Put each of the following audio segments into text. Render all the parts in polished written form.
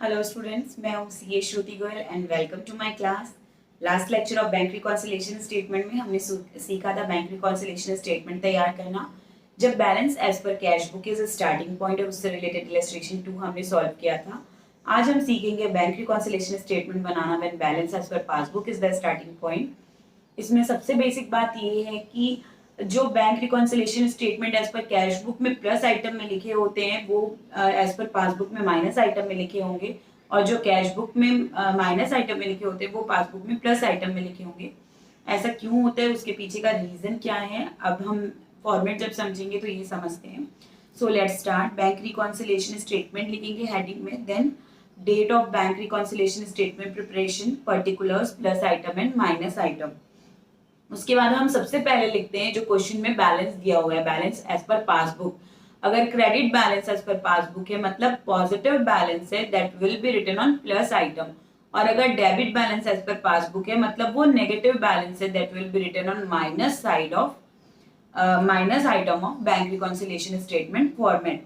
Hello students, मैं हूँ CA Shruti Goyal and welcome to my class. Last lecture of bank reconciliation statement में हमने सीखा था बैंक रिकॉन्सिलिएशन स्टेटमेंट तैयार करना। जब balance as per cash book is starting point और उससे रिलेटेड इलस्ट्रेशन 2 हमने सॉल्व किया था। आज हम सीखेंगे बैंक रिकॉन्सिलिएशन स्टेटमेंट बनाना when balance as per passbook is the starting point. इसमें सबसे बेसिक बात ये है कि जो bank reconciliation statement as per cash book में प्लस आइटम में लिखे होते हैं वो एज पर पासबुक में माइनस आइटम में लिखे होंगे, और जो कैश बुक में माइनस आइटम में लिखे होते हैं वो पासबुक में प्लस आइटम में लिखे होंगे। ऐसा क्यों होता है, उसके पीछे का रीजन क्या है, अब हम फॉर्मेट जब समझेंगे तो ये समझते हैं। So let's start. Bank reconciliation statement लिखेंगे हेडिंग में, then date of bank reconciliation statement preparation, particulars, plus item and minus item. उसके बाद हम सबसे पहले लिखते हैं जो क्वेश्चन में बैलेंस दिया हुआ है, बैलेंस एज पर पासबुक। अगर credit balance as per passbook है मतलब पॉजिटिव बैलेंस है, that will be written on plus item. और अगर debit balance as per passbook है मतलब वो नेगेटिव बैलेंस है, that will be written on minus side of minus item of bank reconciliation statement format.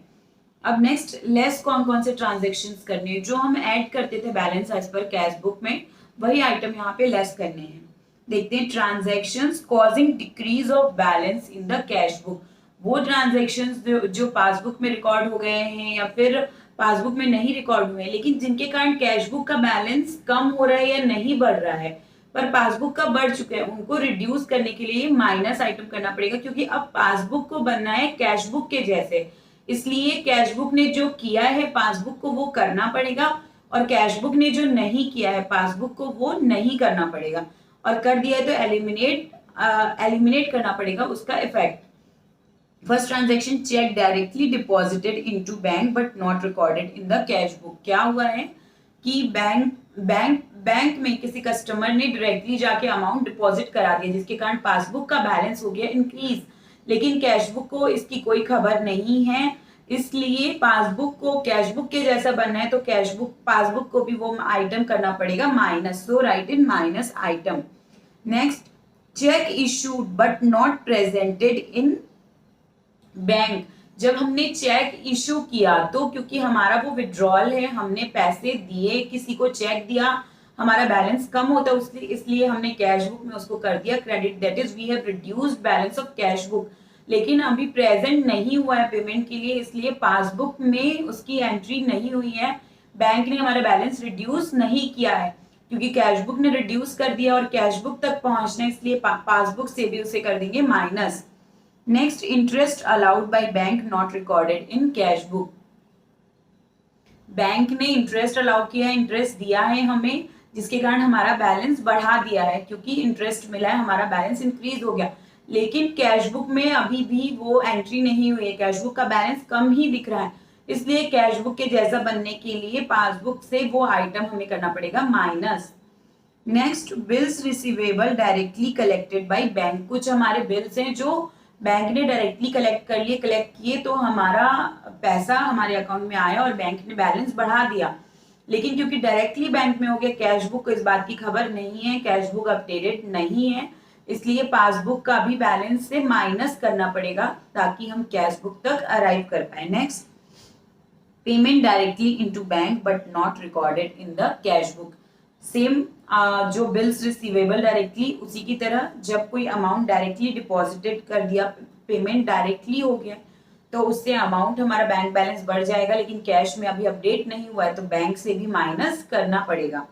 अब next less कौन कौन से ट्रांजेक्शन्स करने हैं, जो हम ऐड करते थे balance as per cash book में वही आइटम यहाँ पे लेस करने हैं। देखते हैं transactions causing decrease of balance in the cash book. वो ट्रांजैक्शंस जो पासबुक में रिकॉर्ड हो गए हैं या फिर पासबुक में नहीं रिकॉर्ड हुए हैं लेकिन जिनके कारण कैश बुक का बैलेंस कम हो रहा है या नहीं बढ़ रहा है पर पासबुक का बढ़ चुका है, उनको रिड्यूस करने के लिए माइनस आइटम करना पड़ेगा, क्योंकि अब पासबुक को बनना है कैश बुक के जैसे। इसलिए कैश बुक ने जो किया है पासबुक को वो करना पड़ेगा, और कैश बुक ने जो नहीं किया है पासबुक को वो नहीं करना पड़ेगा। और कर दिया है तो एलिमिनेट करना पड़ेगा उसका effect. First transaction, cheque directly deposited into bank but not recorded in the cash book. क्या हुआ है कि बैंक में किसी कस्टमर ने डायरेक्टली जाके अमाउंट डिपॉजिट करा दिया जिसके कारण पासबुक का बैलेंस हो गया इंक्रीज, लेकिन कैश बुक को इसकी कोई खबर नहीं है। इसलिए पासबुक को कैश बुक के जैसा बनना है तो कैश बुक पासबुक को भी वो आइटम करना पड़ेगा minus, so write in minus item. Next, check issued but not presented in bank. जब हमने चेक इशू किया तो क्योंकि हमारा वो विड्रॉल है, हमने पैसे दिए, किसी को चेक दिया, हमारा बैलेंस कम होता है इसलिए हमने कैश बुक में उसको कर दिया credit, that is we have reduced balance of cash book. लेकिन अभी प्रेजेंट नहीं हुआ है पेमेंट के लिए, इसलिए पासबुक में उसकी एंट्री नहीं हुई है। बैंक ने हमारा बैलेंस रिड्यूस नहीं किया है क्योंकि कैश बुक ने रिड्यूस कर दिया और कैश बुक तक पहुंचना है, इसलिए पासबुक से भी उसे कर देंगे minus. Next, interest allowed by bank not recorded in cash book. Bank ने इंटरेस्ट अलाउ किया है, इंटरेस्ट दिया है हमें जिसके कारण हमारा बैलेंस बढ़ा दिया है, क्योंकि इंटरेस्ट मिला है हमारा बैलेंस इंक्रीज हो गया। लेकिन कैश बुक में अभी भी वो एंट्री नहीं हुई है, कैश बुक का बैलेंस कम ही दिख रहा है, इसलिए कैश बुक के जैसा बनने के लिए पासबुक से वो आइटम हमें करना पड़ेगा minus. Next, bills receivable directly collected by bank. कुछ हमारे बिल्स हैं जो बैंक ने डायरेक्टली कलेक्ट किए तो हमारा पैसा हमारे अकाउंट में आया और बैंक ने बैलेंस बढ़ा दिया। लेकिन क्योंकि डायरेक्टली बैंक में हो गया, कैश बुक को इस बात की खबर नहीं है, कैश बुक अपडेटेड नहीं है, इसलिए पासबुक का भी बैलेंस से माइनस करना पड़ेगा ताकि हम कैश बुक तक अराइव कर पाए। Next, payment directly into bank but not recorded in the cash book. Same जो बिल्स रिसीवेबल डायरेक्टली, उसी की तरह जब कोई अमाउंट डायरेक्टली डिपॉजिटेड कर दिया, पेमेंट डायरेक्टली हो गया तो उससे अमाउंट हमारा बैंक बैलेंस बढ़ जाएगा, लेकिन कैश में अभी अपडेट नहीं हुआ है तो बैंक से भी माइनस करना पड़ेगा।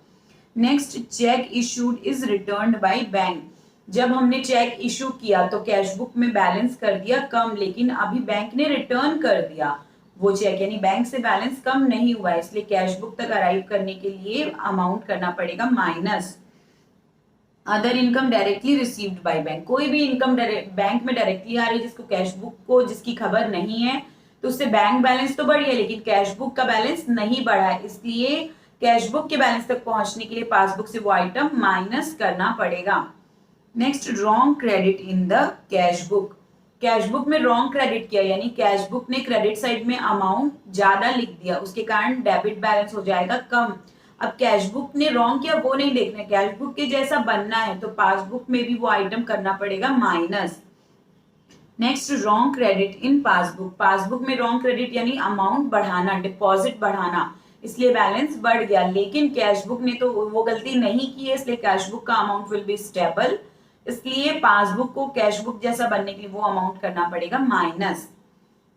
Next, check issued is returned bye bank. जब हमने चेक इशू किया तो कैश बुक में बैलेंस कर दिया कम, लेकिन अभी बैंक ने रिटर्न कर दिया वो चेक, यानी बैंक से बैलेंस कम नहीं हुआ है, इसलिए कैश बुक तक अराइव करने के लिए अमाउंट करना पड़ेगा minus. Other income directly received by bank. कोई भी इनकम बैंक में डायरेक्टली आ रही है जिसको कैश बुक को जिसकी खबर नहीं है तो उससे बैंक बैलेंस तो बढ़ी है लेकिन कैश बुक का बैलेंस नहीं बढ़ा है, इसलिए कैश बुक के बैलेंस तक पहुंचने के लिए पासबुक से वो आइटम माइनस करना पड़ेगा। Next, wrong credit in the cash book. Cash book में रॉन्ग क्रेडिट किया, यानी कैश बुक ने क्रेडिट साइड में अमाउंट ज्यादा लिख दिया, उसके कारण डेबिट बैलेंस हो जाएगा कम। अब कैश बुक ने रॉन्ग किया वो नहीं देखना, कैश बुक के जैसा बनना है तो पासबुक में भी वो आइटम करना पड़ेगा minus. Next, wrong credit in passbook. Passbook में रॉन्ग क्रेडिट यानी अमाउंट बढ़ाना, डिपॉजिट बढ़ाना, इसलिए बैलेंस बढ़ गया, लेकिन कैश बुक ने तो वो गलती नहीं की है, इसलिए कैश बुक का अमाउंट विल बी स्टेबल, इसलिए पासबुक को कैश बुक जैसा बनने के लिए वो अमाउंट करना पड़ेगा minus.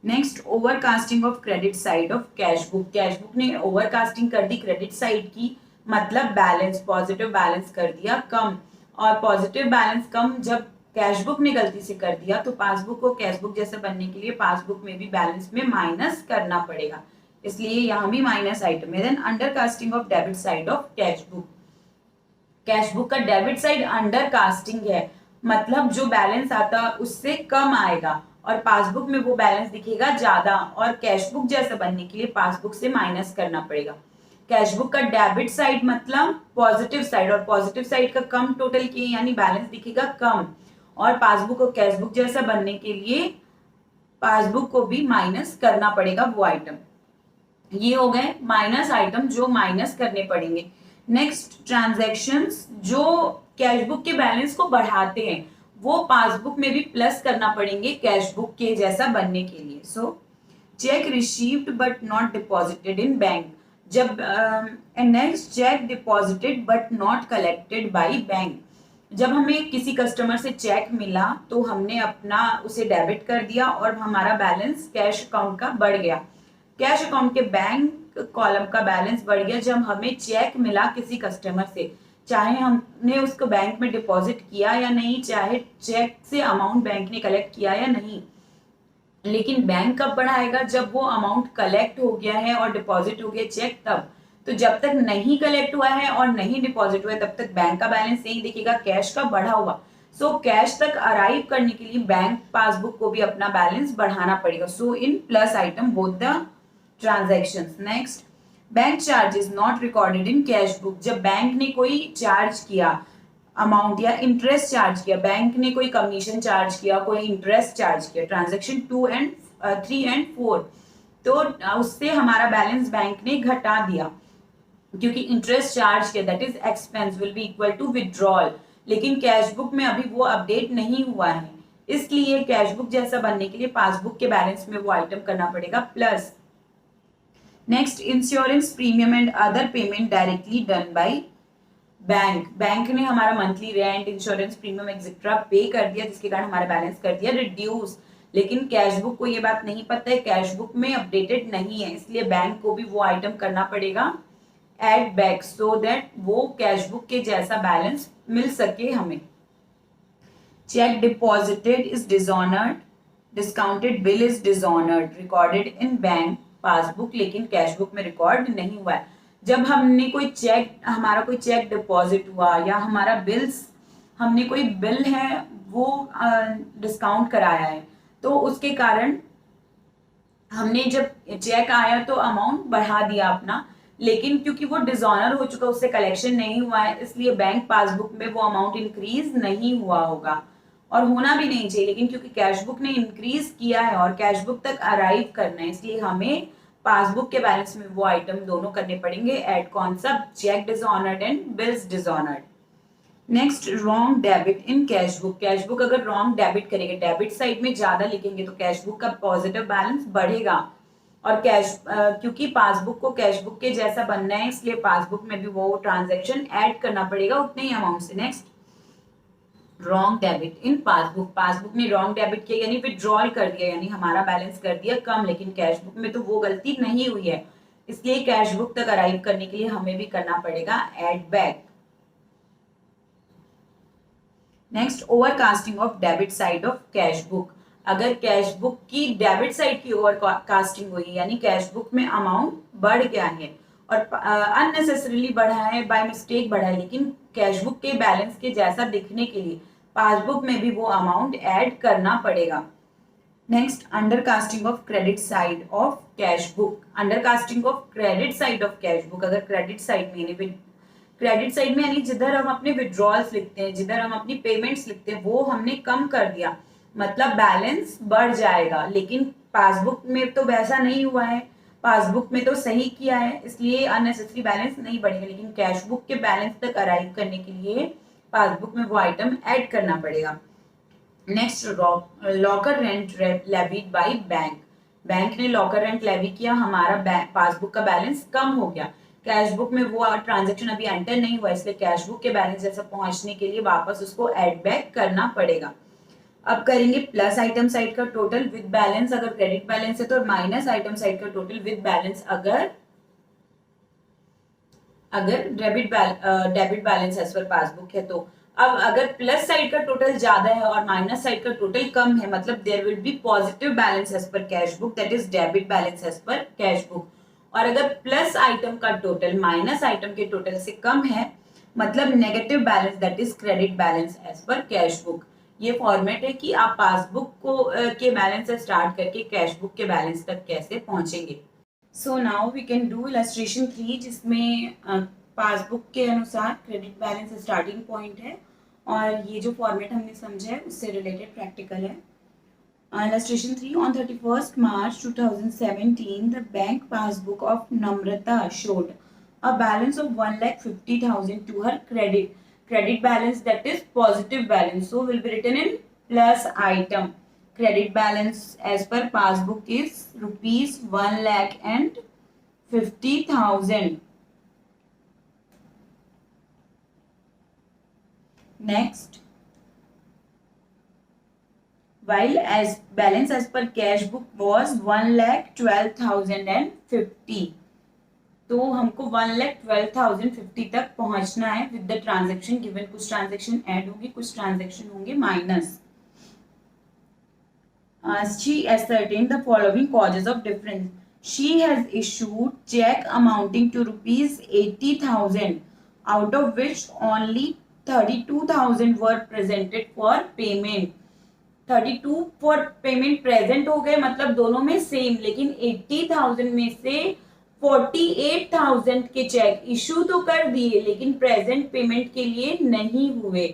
Next, overcasting of credit side of cash book. Cash book ने ओवरकास्टिंग कर दी क्रेडिट साइड की, मतलब बैलेंस, पॉजिटिव बैलेंस कर दिया कम, और पॉजिटिव बैलेंस कम जब कैश बुक ने गलती से कर दिया तो पासबुक को कैश बुक जैसा बनने के लिए पासबुक में भी बैलेंस में माइनस करना पड़ेगा, इसलिए यहां भी माइनस आइटम है। Then undercasting of debit side of cash book. Cash book का डेबिट साइड अंडर कास्टिंग है, मतलब जो बैलेंस आता उससे कम आएगा और पासबुक में वो बैलेंस दिखेगा ज्यादा, और कैश बुक जैसा बनने के लिए पासबुक से माइनस करना पड़ेगा। कैश बुक का डेबिट साइड मतलब पॉजिटिव साइड, और पॉजिटिव साइड का कम टोटल किए यानी बैलेंस दिखेगा कम, और पासबुक और कैश बुक जैसा बनने के लिए पासबुक को भी माइनस करना पड़ेगा वो आइटम। ये हो गए माइनस आइटम जो माइनस करने पड़ेंगे। नेक्स्ट, ट्रांजैक्शंस जो कैश बुक के बैलेंस को बढ़ाते हैं वो पासबुक में भी प्लस करना पड़ेंगे कैश बुक के जैसा बनने के लिए। So cheque received but not deposited in bank. जब next, cheque deposited but not collected by bank. जब हमें किसी कस्टमर से चेक मिला तो हमने अपना उसे डेबिट कर दिया और हमारा बैलेंस कैश अकाउंट का बढ़ गया। कैश अकाउंट के बैंक कॉलम का बैलेंस बढ़ गया जब हमें चेक मिला किसी कस्टमर से, चाहे हमने उसको बैंक में डिपॉजिट किया या नहीं, चाहे चेक से अमाउंट बैंक ने कलेक्ट किया या नहीं, लेकिन बैंक कब बढ़ाएगा? जब वो अमाउंट कलेक्ट हो गया है और डिपॉजिट हो गया चेक तब। तो जब तक नहीं कलेक्ट हुआ है और नहीं डिपॉजिट हुआ है तब तक बैंक का बैलेंस नहीं दिखेगा, कैश का बढ़ा हुआ। सो कैश तक अराइव करने के लिए बैंक पासबुक को भी अपना बैलेंस बढ़ाना पड़ेगा। So in plus item both the transactions. Next, bank charges not recorded in cash book. जब बैंक ने कोई चार्ज किया अमाउंट या इंटरेस्ट चार्ज किया, बैंक ने कोई कमीशन चार्ज किया, कोई इंटरेस्ट चार्ज किया, ट्रांजैक्शन 2 एंड 3 एंड 4, तो उससे हमारा बैलेंस बैंक ने घटा दिया क्योंकि इंटरेस्ट चार्ज किया, that is expense will be equal to withdrawal. लेकिन कैश बुक में अभी वो अपडेट नहीं हुआ है, इसलिए कैश बुक जैसा बनने के लिए पासबुक के बैलेंस में वो आइटम करना पड़ेगा plus. Next, insurance premium and other payment directly done by bank. Bank ने हमारा monthly rent, insurance premium etcetera पे कर दिया जिसके कारण हमारा बैलेंस कर दिया रिड्यूस, लेकिन कैश बुक को ये बात नहीं पता है, कैश बुक में अपडेटेड नहीं है, इसलिए बैंक को भी वो आइटम करना पड़ेगा एड बैक, सो दैट वो कैश बुक के जैसा बैलेंस मिल सके हमें। Check deposited is dishonoured, discounted bill is dishonoured, recorded in bank passbook लेकिन कैश बुक में रिकॉर्ड नहीं हुआ है। जब हमने कोई चेक, हमारा कोई चेक डिपॉजिट हुआ या हमारा बिल्स, हमने कोई बिल है वो डिस्काउंट कराया है, तो उसके कारण हमने जब चेक आया तो अमाउंट बढ़ा दिया अपना, लेकिन क्योंकि वो डिसऑनर हो चुका, उससे कलेक्शन नहीं हुआ है, इसलिए बैंक पासबुक में वो अमाउंट इंक्रीज नहीं हुआ होगा और होना भी नहीं चाहिए, लेकिन क्योंकि कैश बुक ने इंक्रीज किया है और कैश बुक तक अराइव करना है, इसलिए हमें पासबुक के बैलेंस में वो आइटम दोनों करने पड़ेंगे एड, कौन सा? Cheque dishonoured and bills dishonoured. Next, wrong debit in cash book. Cash book अगर रॉन्ग डेबिट करेंगे, डेबिट साइड में ज्यादा लिखेंगे तो कैश बुक का पॉजिटिव बैलेंस बढ़ेगा, और कैश क्योंकि पासबुक को कैश बुक के जैसा बनना है इसलिए पासबुक में भी वो ट्रांजैक्शन ऐड करना पड़ेगा उतने ही अमाउंट से। Next, wrong debit in passbook. Passbook ने रॉन्ग डेबिट किया यानी विड्रॉल कर दिया, यानी हमारा बैलेंस कर दिया कम, लेकिन कैश बुक में तो वो गलती नहीं हुई है, इसलिए कैश बुक तक अराइव करने के लिए हमें भी करना पड़ेगा add back. Next, overcasting of debit side of cash book. अगर कैश बुक की डेबिट साइड की ओवरकास्टिंग हुई यानी कैश बुक में अमाउंट बढ़ गया है और अननेसेसरीली बढ़ा है, बाय मिस्टेक बढ़ा है, लेकिन कैश बुक के बैलेंस के जैसा दिखने के लिए पासबुक में भी वो अमाउंट ऐड करना पड़ेगा। Next, undercasting of credit side of cash book. Undercasting of credit side of cash book. अगर क्रेडिट साइड में, क्रेडिट साइड में यानी जिधर हम अपने विड्रॉल्स लिखते हैं, जिधर हम अपनी पेमेंट्स लिखते हैं, वो हमने कम कर दिया, मतलब बैलेंस बढ़ जाएगा, लेकिन पासबुक में तो वैसा नहीं हुआ है, पासबुक में तो सही किया है, इसलिए अननेसेसरी बैलेंस नहीं बढ़ेगा, लेकिन कैश बुक के बैलेंस तक अराइव करने के लिए पासबुक में वो आइटम ऐड करना पड़ेगा। Next, locker rent levied by bank. Bank ने लॉकर रेंट लेवी किया, हमारा पासबुक का बैलेंस कम हो गया, कैश बुक में वो ट्रांजेक्शन अभी एंटर नहीं हुआ, इसलिए कैश बुक के बैलेंस जैसा पहुंचने के लिए वापस उसको एड बैक करना पड़ेगा। अब करेंगे प्लस आइटम साइड का टोटल विद बैलेंस अगर क्रेडिट बैलेंस है तो, माइनस आइटम साइड का टोटल विद बैलेंस अगर debit balance as per passbook है तो। अब अगर प्लस साइड का टोटल ज्यादा है और माइनस साइड का टोटल कम है, मतलब there will be positive balance as per cash book, that is debit balance as per cash book. और अगर प्लस आइटम का टोटल माइनस आइटम के टोटल से कम है, मतलब negative balance, that is credit balance as per cash book. ये format है कि आप पासबुक को के बैलेंस से स्टार्ट करके कैश बुक के बैलेंस तक कैसे पहुंचेंगे। So now we can do illustration 3, जिसमें पासबुक के अनुसार क्रेडिट बैलेंस स्टार्टिंग पॉइंट है और ये जो फॉर्मेट हमने समझा है उससे रिलेटेड प्रैक्टिकल है। Illustration 3, on 31st March 2017, the bank passbook of Namrata showed a balance of 1,50,000 to her credit. Credit balance, that is positive balance, so will be written in plus item. Credit balance as per passbook is rupees 1,50,000. Next, while as balance as per cash book was 1,12,050, तो हमको 1,12,050 तक पहुंचना है with the transaction given. कुछ transaction add होंगे, कुछ transaction होंगे minus. She ascertained the following causes of difference. She has issued check amounting to rupees 80,000, out of which only 32,000 were presented for payment. 32 for payment present हो गए, मतलब दोनों में same, लेकिन 80,000 में से 48,000 के चेक इशू तो कर दिए लेकिन प्रेजेंट पेमेंट के लिए नहीं हुए।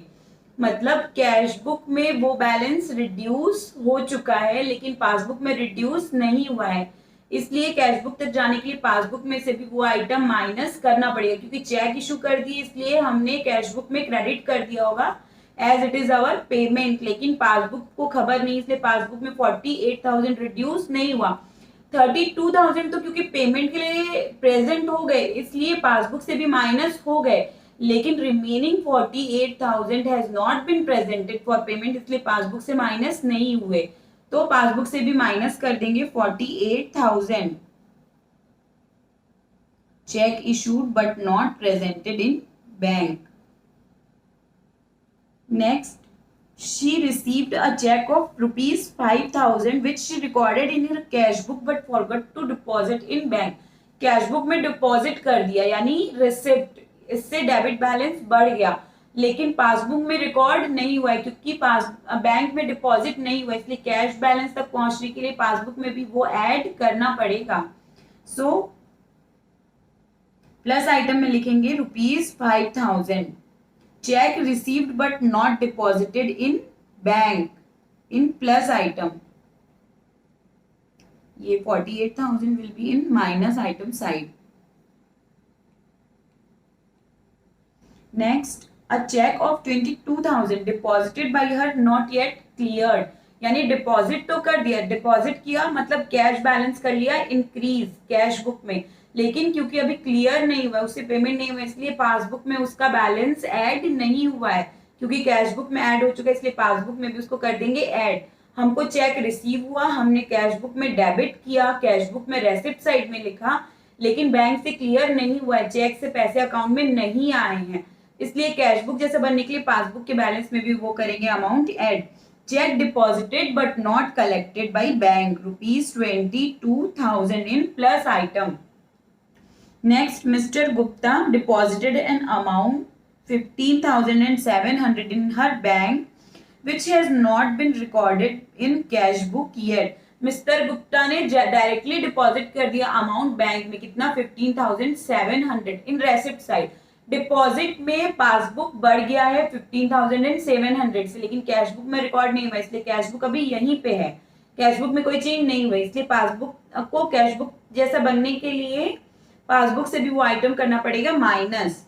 मतलब कैश बुक में वो बैलेंस रिड्यूस हो चुका है लेकिन पासबुक में रिड्यूस नहीं हुआ है, इसलिए कैश बुक तक जाने के लिए पासबुक में से भी वो आइटम माइनस करना पड़ेगा, क्योंकि चेक इशू कर दिए इसलिए हमने कैश बुक में क्रेडिट कर दिया होगा as it is our payment, लेकिन पासबुक को खबर नहीं, इसलिए पासबुक में 48,000 रिड्यूस नहीं हुआ। 32,000 तो क्योंकि पेमेंट के लिए प्रेजेंट हो गए इसलिए पासबुक से भी माइनस हो गए, लेकिन remaining 48,000 has not been presented for payment, इसलिए पासबुक से माइनस नहीं हुए, तो पासबुक से भी माइनस कर देंगे 48,000। Check issued but not presented in bank. Next, she received a check of rupees 5,000 which she recorded in her cash book but forgot to deposit in bank. Cash book में deposit कर दिया यानी receipt, इससे debit balance बढ़ गया, लेकिन passbook में record नहीं हुआ है क्योंकि बैंक में डिपॉजिट नहीं हुआ, इसलिए कैश बैलेंस तक पहुंचने के लिए पासबुक में भी वो ऐड करना पड़ेगा। सो प्लस आइटम में लिखेंगे rupees 5,000। Cheque received but not deposited in bank in plus item, ये 48,000 will be in minus item side. Next, a cheque of 22,000 deposited by her not yet cleared, यानी deposit तो कर दिया, deposit किया मतलब cash balance कर लिया increase cash book में, लेकिन क्योंकि अभी क्लियर नहीं हुआ, उससे पेमेंट नहीं हुआ, इसलिए पासबुक में उसका बैलेंस ऐड नहीं हुआ है, क्योंकि कैश बुक में ऐड हो चुका है इसलिए पासबुक में भी उसको कर देंगे ऐड। हमको चेक रिसीव हुआ, हमने कैश बुक में डेबिट किया, कैश बुक में रेसिप्ट साइड में लिखा, लेकिन बैंक से क्लियर नहीं हुआ है, चेक से पैसे अकाउंट में नहीं आए हैं, इसलिए कैश बुक जैसे बनने के लिए पासबुक के बैलेंस में भी वो करेंगे amount add. Check deposited but not collected by bank rupees 22,000 in plus item. Next, Mr. Gupta deposited an amount 15,700 in her bank, which has not been recorded in cash book yet. Mister Gupta ने directly deposit कर दिया amount bank में, कितना 15,700 इन receipt side. Deposit में passbook बढ़ गया है 15,700 से, लेकिन कैश बुक में रिकॉर्ड नहीं हुआ, इसलिए कैश बुक अभी यहीं पे है, कैश बुक में कोई चेंज नहीं हुआ, इसलिए पासबुक को कैश बुक जैसा बनने के लिए पासबुक से भी वो आइटम करना पड़ेगा minus.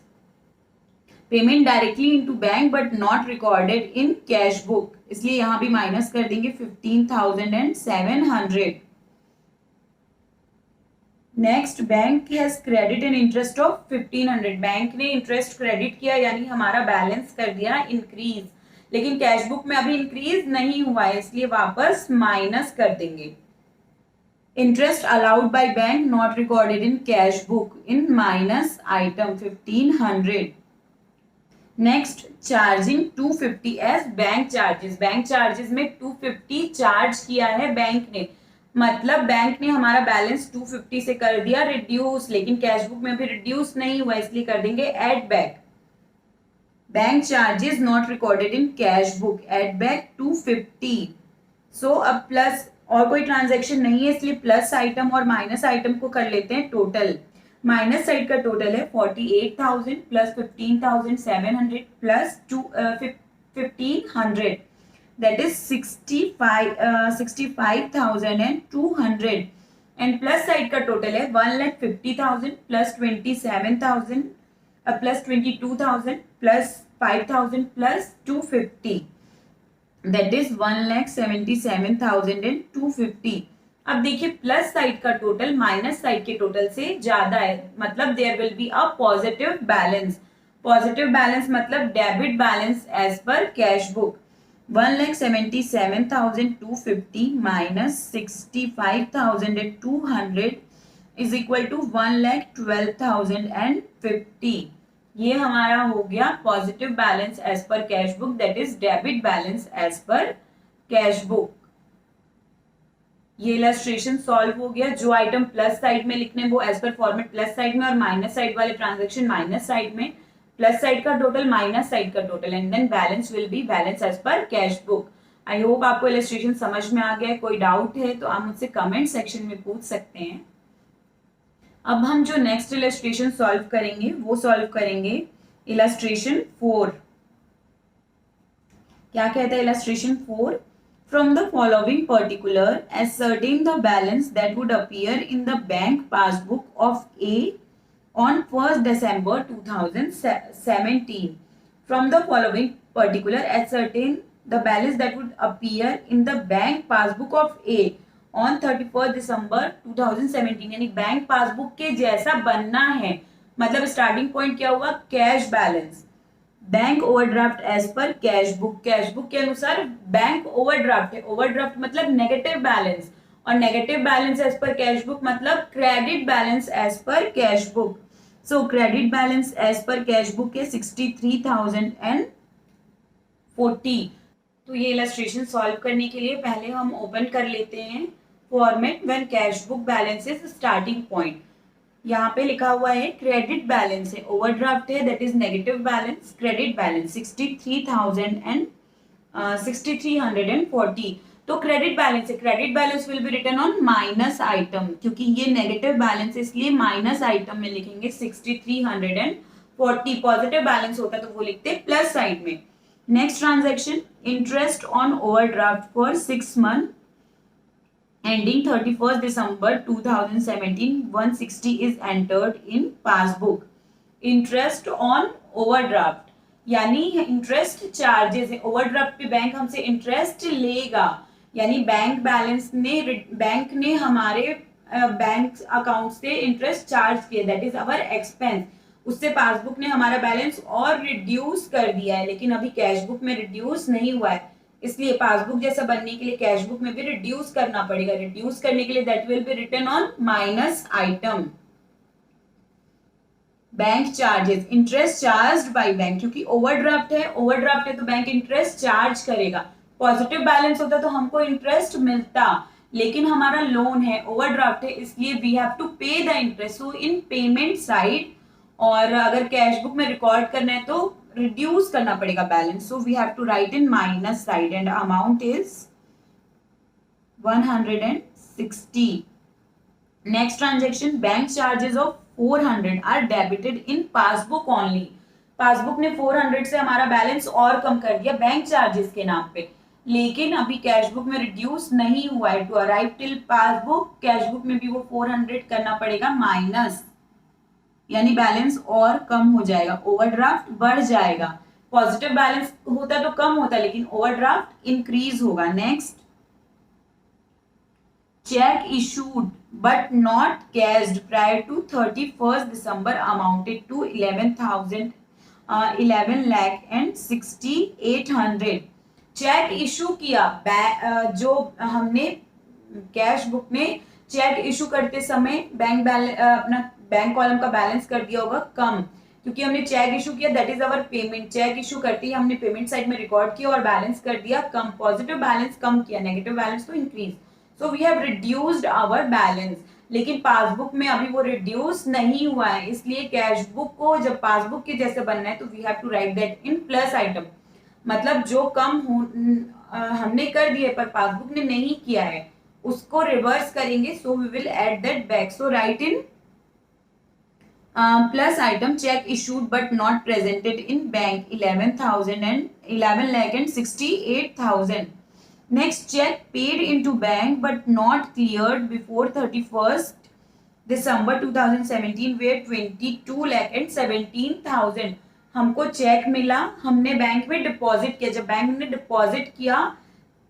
Payment directly into bank but not recorded in cash book, इसलिए यहां भी माइनस कर देंगे 15,700। Next, bank has credit an interest of 1500, bank ने इंटरेस्ट क्रेडिट किया यानी हमारा बैलेंस कर दिया इंक्रीज, लेकिन कैश बुक में अभी इंक्रीज नहीं हुआ है इसलिए वापस माइनस कर देंगे। Interest allowed by bank not recorded in cash book in minus item 1500। Next, charging 250 as bank charges, bank charges में 250 चार्ज किया है बैंक ने, मतलब बैंक ने हमारा बैलेंस 250 से कर दिया रिड्यूस, लेकिन कैश बुक में भी रिड्यूस नहीं हुआ इसलिए कर देंगे add back. Bank charges not recorded in cash book, add back 250। So अब प्लस और कोई ट्रांजेक्शन नहीं है इसलिए प्लस आइटम और माइनस आइटम को कर लेते हैं टोटल। माइनस साइड का टोटल है 48,000 plus 15,700 plus 1,500, that is 65,200 and plus side का टोटल है 1,50,000 plus 27,000 plus 22,000 plus 5,000 plus 250, that is 1,77,250। अब देखिए प्लस साइड का टोटल माइनस साइड के टोटल से ज्यादा है, मतलब there will be a positive balance. Positive balance मतलब debit balance as per cash book. 1,77,250 minus 65,200 is equal to 1,12,050। ये हमारा हो गया positive balance as per cash book, that is debit balance as per cash book. ये illustration solve हो गया। जो item plus side में लिखने वो as per format plus side में, और माइनस साइड वाले ट्रांजेक्शन माइनस साइड में, प्लस साइड का टोटल माइनस साइड का total, and then balance will be balance as per cash book. I hope आपको इलस्ट्रेशन समझ में आ गया। कोई डाउट है तो आप मुझसे कमेंट सेक्शन में पूछ सकते हैं। अब हम जो नेक्स्ट इलस्ट्रेशन सॉल्व करेंगे वो सॉल्व करेंगे इलस्ट्रेशन 4। क्या कहता है illustration 4? From the following particular, ascertain the balance that would appear in the bank passbook of A on 1st December 2017. From the following particular, ascertain the balance that would appear in the bank passbook of A on 31st December 2017। यानी bank passbook के जैसा बनना है, मतलब starting point क्या हुआ? Cash balance. Bank overdraft as per cash book, cash book के अनुसार बैंक ओवरड्राफ्ट है। ओवरड्राफ्ट मतलब नेगेटिव बैलेंस, और negative balance as per cash book मतलब credit balance as per cash book. So credit balance as per cash book है 63,040। तो ये illustration solve करने के लिए पहले हम ओपन कर लेते हैं format when cash book balance is starting point. यहाँ पे लिखा हुआ है क्रेडिट बैलेंस है, ओवरड्राफ्ट है that is negative balance, credit balance 63,340। तो क्रेडिट बैलेंस है, credit balance will be written on minus item, क्योंकि ये नेगेटिव बैलेंस है इसलिए माइनस आइटम में लिखेंगे 6340। पॉजिटिव बैलेंस होता तो वो लिखते प्लस साइड में। Next transaction, interest on overdraft for 6 months ending 31st December 2017, 160 is entered in passbook. Interest on overdraft यानी इंटरेस्ट चार्जेस है। ओवरड्राफ्ट पे बैंक हमसे इंटरेस्ट लेगा, यानी बैंक ने हमारे बैंक अकाउंट से इंटरेस्ट चार्ज किया, दैट इज अवर एक्सपेंस। उससे पासबुक ने हमारा बैलेंस और रिड्यूस कर दिया है, लेकिन अभी कैश बुक में रिड्यूस नहीं हुआ है, इसलिए पासबुक जैसा बनने के लिए कैश बुक में भी रिड्यूस करना पड़ेगा। रिड्यूस करने के लिए that will be written on minus item. Bank charges, interest charged by bank, क्योंकि ओवरड्राफ्ट है तो बैंक इंटरेस्ट चार्ज करेगा। पॉजिटिव बैलेंस होता तो हमको इंटरेस्ट मिलता, लेकिन हमारा लोन है, ओवरड्राफ्ट है, इसलिए वी हैव टू पे the interest. So in payment side, और अगर कैश बुक में रिकॉर्ड करना है तो रिड्यूस करना पड़ेगा balance, so we have to write in minus side and amount is 160। Next transaction, bank charges of 400 are debited in passbook only. Passbook ने 400 से हमारा बैलेंस और कम कर दिया बैंक चार्जेस के नाम पे, लेकिन अभी कैश बुक में रिड्यूस नहीं हुआ है। To arrive till passbook, cash book में भी वो 400 करना पड़ेगा माइनस, यानी बैलेंस और कम हो जाएगा, ओवरड्राफ्ट बढ़ जाएगा। पॉजिटिव बैलेंस होता तो कम होता, लेकिन ओवरड्राफ्ट इंक्रीज होगा। Next, check issued but not cashed prior to 31st December amounted to 11 lakh and 6800. Check issue किया, जो हमने कैश बुक में चेक इशू करते समय अपना बैंक कॉलम का बैलेंस कर दिया होगा कम, क्योंकि हमने चेक इशू किया, that is our payment. Cheque issue करते ही हमने पेमेंट साइड में रिकॉर्ड किया और बैलेंस कर दिया कम, पॉजिटिव बैलेंस कम किया, नेगेटिव बैलेंस तो increase. So we have reduced our balance. लेकिन पासबुक में अभी वो रिड्यूस नहीं हुआ है, इसलिए कैश बुक को जब पासबुक के जैसे बनना है तो we have to write that in plus item. मतलब जो कम हमने कर दिए पर पासबुक ने नहीं किया है उसको रिवर्स करेंगे, so we will add that back. So write in plus item cheque issued but not presented in bank 11 lakh and 68,000. Next, check paid into bank but not cleared before 31st December 2017 where 22 lakh and 17,000. हमको check मिला, हमने bank में deposit किया, जब bank ने deposit किया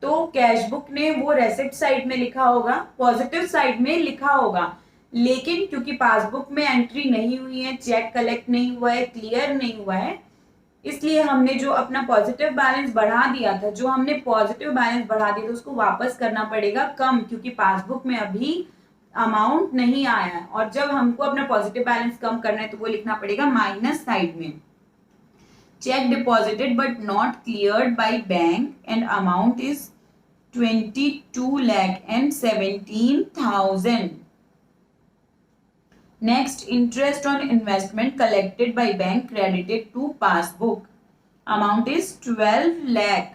तो cash book ने वो रेसिप्ट साइड में लिखा होगा, पॉजिटिव साइड में लिखा होगा, लेकिन क्योंकि पासबुक में एंट्री नहीं हुई है, चेक कलेक्ट नहीं हुआ है, क्लियर नहीं हुआ है, इसलिए हमने जो अपना पॉजिटिव बैलेंस बढ़ा दिया था, जो हमने पॉजिटिव बैलेंस बढ़ा दिया था उसको वापस करना पड़ेगा कम, क्योंकि पासबुक में अभी अमाउंट नहीं आया है। और जब हमको अपना पॉजिटिव बैलेंस कम करना है तो वो लिखना पड़ेगा माइनस साइड में। Check deposited but not cleared by bank and amount is 22 lakh and 17,000. Next, interest on investment collected by bank credited to passbook. Amount is 12 lakh.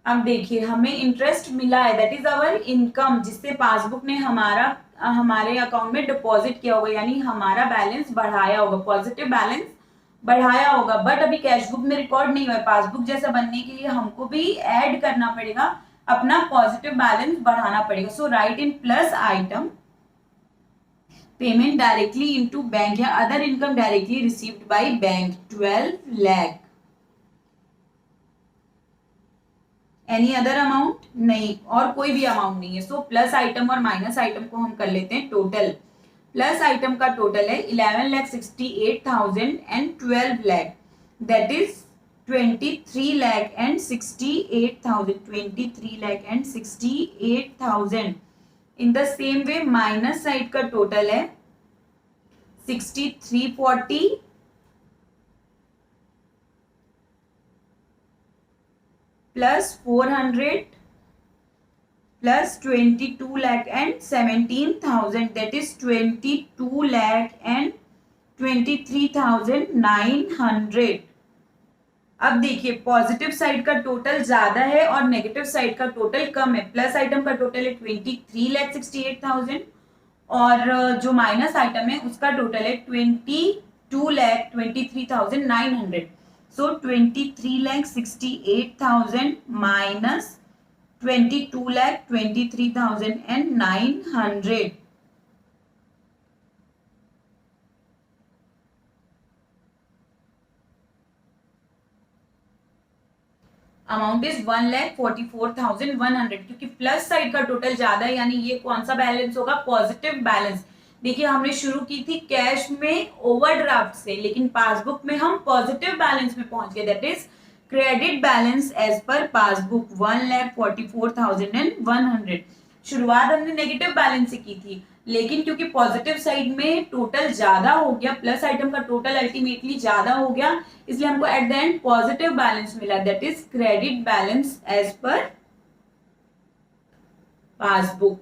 अब देखिए हमें इंटरेस्ट मिला है, दैट इज आवर इनकम, जिससे passbook ने हमारे account में deposit किया होगा, यानी हमारा बैलेंस बढ़ाया होगा, पॉजिटिव बैलेंस बढ़ाया होगा। बट अभी कैश बुक में रिकॉर्ड नहीं हुआ है, पासबुक जैसा बनने के लिए हमको भी ऐड करना पड़ेगा, अपना पॉजिटिव बैलेंस बढ़ाना पड़ेगा। So write in plus item payment directly into bank या other income directly received by bank 12 lakh. Any other amount नहीं, और कोई भी अमाउंट नहीं है। सो प्लस आइटम और माइनस आइटम को हम कर लेते हैं टोटल। प्लस आइटम का टोटल है 11,68,000 and 12 lakh, that is 23 lakh and 68,000. 23 lakh and 68,000. In the same way minus side का टोटल है 6340 plus 400 plus 22 lakh and 17,000, that is 22 lakh and 23,900. अब देखिए पॉजिटिव साइड का टोटल ज्यादा है और नेगेटिव साइड का टोटल कम है। प्लस आइटम का टोटल है 23,68,000 और जो माइनस आइटम है उसका टोटल है 22,23,900. सो 23,68,000 माइनस 22,23,900. Amount is 1,44,100. क्योंकि प्लस साइड का टोटल ज्यादा है, यानी ये कौन सा बैलेंस होगा, पॉजिटिव बैलेंस। देखिए हमने शुरू की थी कैश में ओवरड्राफ्ट से, लेकिन पासबुक में हम पॉजिटिव बैलेंस में पहुंच गए, that is credit balance as per passbook 1,44,100. शुरुआत हमने नेगेटिव बैलेंस से की थी, लेकिन क्योंकि पॉजिटिव साइड में टोटल ज्यादा हो गया, प्लस आइटम का टोटल अल्टीमेटली ज्यादा हो गया, इसलिए हमको at the end positive balance मिला, that is credit balance as per passbook.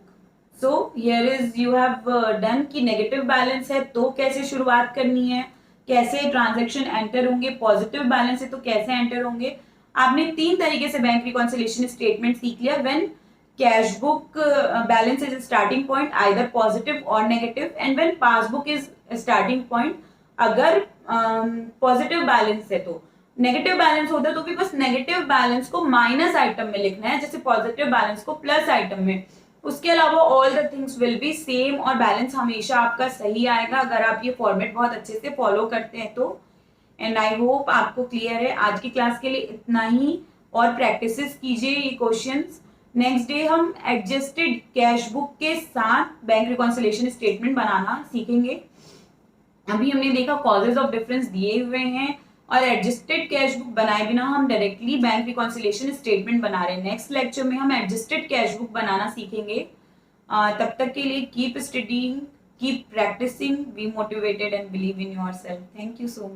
So here is you have done कि नेगेटिव बैलेंस है तो कैसे शुरुआत करनी है, कैसे ट्रांजैक्शन एंटर होंगे, पॉजिटिव बैलेंस है तो कैसे एंटर होंगे। आपने 3 तरीके से बैंक रिकॉन्सिलिएशन स्टेटमेंट सीख लिया। When cash book balance is a starting point either positive or negative, and when passbook is a starting point, अगर पॉजिटिव बैलेंस है तो नेगेटिव बैलेंस होता है तो भी बस नेगेटिव बैलेंस को माइनस आइटम में लिखना है, जैसे पॉजिटिव बैलेंस को प्लस आइटम में। उसके अलावा all the things will be same और बैलेंस हमेशा आपका सही आएगा अगर आप ये फॉर्मेट बहुत अच्छे से फॉलो करते हैं तो। एंड आई होप आपको क्लियर है। आज की क्लास के लिए इतना ही और प्रैक्टिसेस कीजिए ये क्वेश्चंस। नेक्स्ट डे हम एडजस्टेड कैश बुक के साथ बैंक रिकॉन्सिलेशन स्टेटमेंट बनाना सीखेंगे। अभी हमने देखा कॉजेज ऑफ डिफरेंस दिए हुए हैं और एडजस्टेड कैश बुक बनाए बिना हम डायरेक्टली बैंक रिकॉन्सिलेशन स्टेटमेंट बना रहे हैं। नेक्स्ट लेक्चर में हम एडजस्टेड कैश बुक बनाना सीखेंगे। तब तक के लिए keep studying, keep practising, be motivated and believe in yourself. Thank you so much.